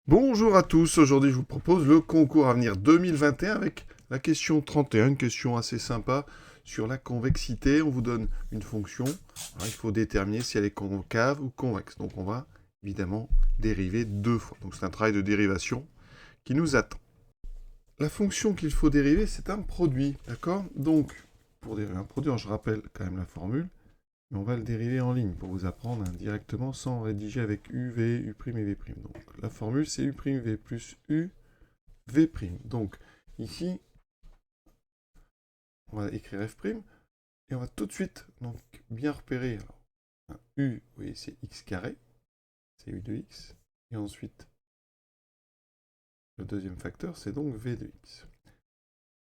Bonjour à tous, aujourd'hui je vous propose le concours Avenir 2021 avec la question 31, une question assez sympa sur la convexité. On vous donne une fonction, alors, il faut déterminer si elle est concave ou convexe. Donc on va évidemment dériver deux fois. Donc c'est un travail de dérivation qui nous attend. La fonction qu'il faut dériver, c'est un produit, d'accord? Donc pour dériver un produit, alors je rappelle quand même la formule, mais on va le dériver en ligne pour vous apprendre directement sans rédiger avec U, V, U' et V'. Donc la formule c'est U'V plus U, V'. Donc ici, on va écrire F', et on va tout de suite donc, bien repérer. Alors, un U, vous voyez, c'est X carré, c'est U de X. Et ensuite, le deuxième facteur, c'est donc V de X.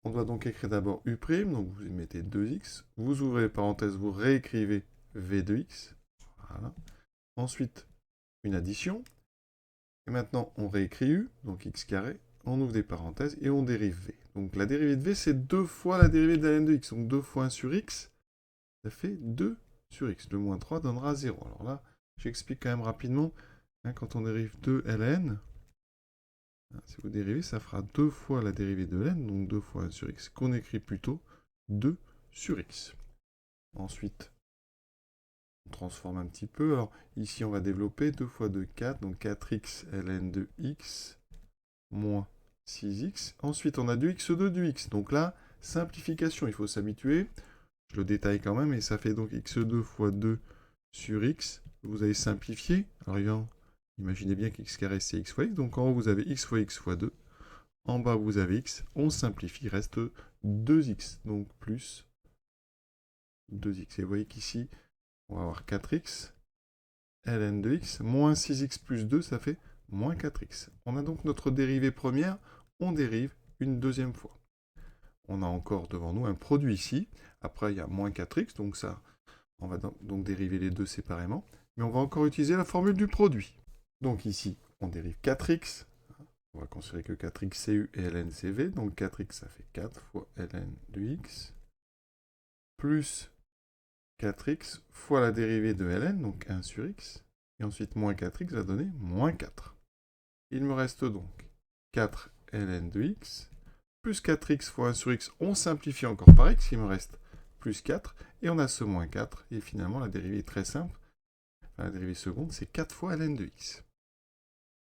On doit donc écrire d'abord U', donc vous y mettez 2X. Vous ouvrez les parenthèses, vous réécrivez V de X. Voilà. Ensuite, une addition. Et maintenant, on réécrit U, donc X carré. On ouvre des parenthèses et on dérive V. Donc la dérivée de V, c'est 2 fois la dérivée de ln de X. Donc 2 fois 1 sur X, ça fait 2 sur X. Le moins 3 donnera 0. Alors là, j'explique quand même rapidement. Quand on dérive 2 ln, si vous dérivez, ça fera 2 fois la dérivée de ln, donc 2 fois 1 sur X, qu'on écrit plutôt 2 sur X. Ensuite, on transforme un petit peu. Alors ici, on va développer 2 fois 2, 4. Donc 4x ln de X moins 6x. Ensuite, on a du x2 du x. Donc là, simplification, il faut s'habituer. Je le détaille quand même, et ça fait donc x2 fois 2 sur x. Vous allez simplifier. Alors, imaginez bien qu'x carré, c'est x fois x. Donc en haut, vous avez x fois 2. En bas, vous avez x. On simplifie, il reste 2x. Donc plus 2x. Et vous voyez qu'ici, on va avoir 4x ln de x moins 6x plus 2, ça fait moins 4x. On a donc notre dérivée première, on dérive une deuxième fois. On a encore devant nous un produit ici. Après, il y a moins 4x, donc ça, on va donc dériver les deux séparément. Mais on va encore utiliser la formule du produit. Donc ici, on dérive 4x. On va considérer que 4x c'est u et ln c'est v. Donc 4x, ça fait 4 fois ln de x. Plus 4x fois la dérivée de ln, donc 1 sur x. Et ensuite, moins 4x va donner moins 4. Il me reste donc 4 ln de x, plus 4x fois 1 sur x, on simplifie encore par x, il me reste plus 4, et on a ce moins 4, et finalement la dérivée est très simple. La dérivée seconde, c'est 4 fois ln de x.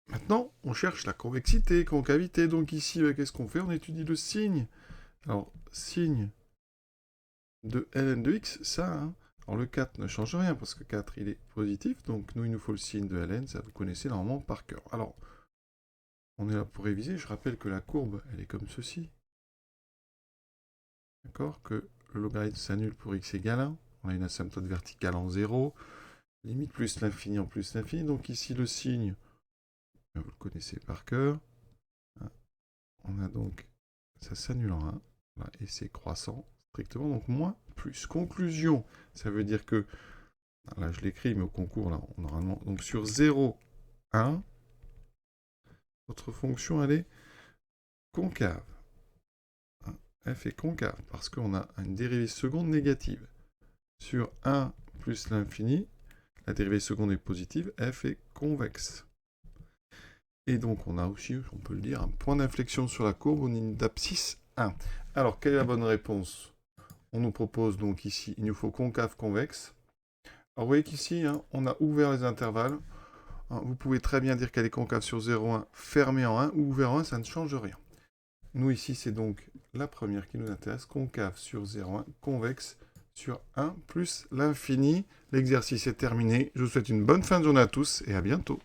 Maintenant, on cherche la convexité, concavité, donc ici, qu'est-ce qu'on fait? On étudie le signe. Alors, signe de ln de x, ça, alors le 4 ne change rien, parce que 4, il est positif, donc nous, il nous faut le signe de ln, ça vous connaissez normalement par cœur. Alors, on est là pour réviser, je rappelle que la courbe, elle est comme ceci. D'accord? Que le logarithme s'annule pour x égale 1. On a une asymptote verticale en 0. Limite plus l'infini en plus l'infini. Donc ici, le signe, vous le connaissez par cœur. On a donc, ça s'annule en 1. Voilà, et c'est croissant, strictement. Donc moins, plus. Conclusion, ça veut dire que, là je l'écris, mais au concours, là, normalement, donc sur 0, 1, votre fonction, elle est concave. F est concave, parce qu'on a une dérivée seconde négative. Sur 1 plus l'infini, la dérivée seconde est positive, f est convexe. Et donc on a aussi, on peut le dire, un point d'inflexion sur la courbe, on a une d'abscisse 1. Alors, quelle est la bonne réponse? On nous propose donc ici, il nous faut concave convexe. Alors vous voyez qu'ici, on a ouvert les intervalles. Vous pouvez très bien dire qu'elle est concave sur 0,1, fermée en 1, ou ouvert en 1, ça ne change rien. Nous ici, c'est donc la première qui nous intéresse, concave sur 0,1, convexe sur 1 plus l'infini. L'exercice est terminé. Je vous souhaite une bonne fin de journée à tous et à bientôt.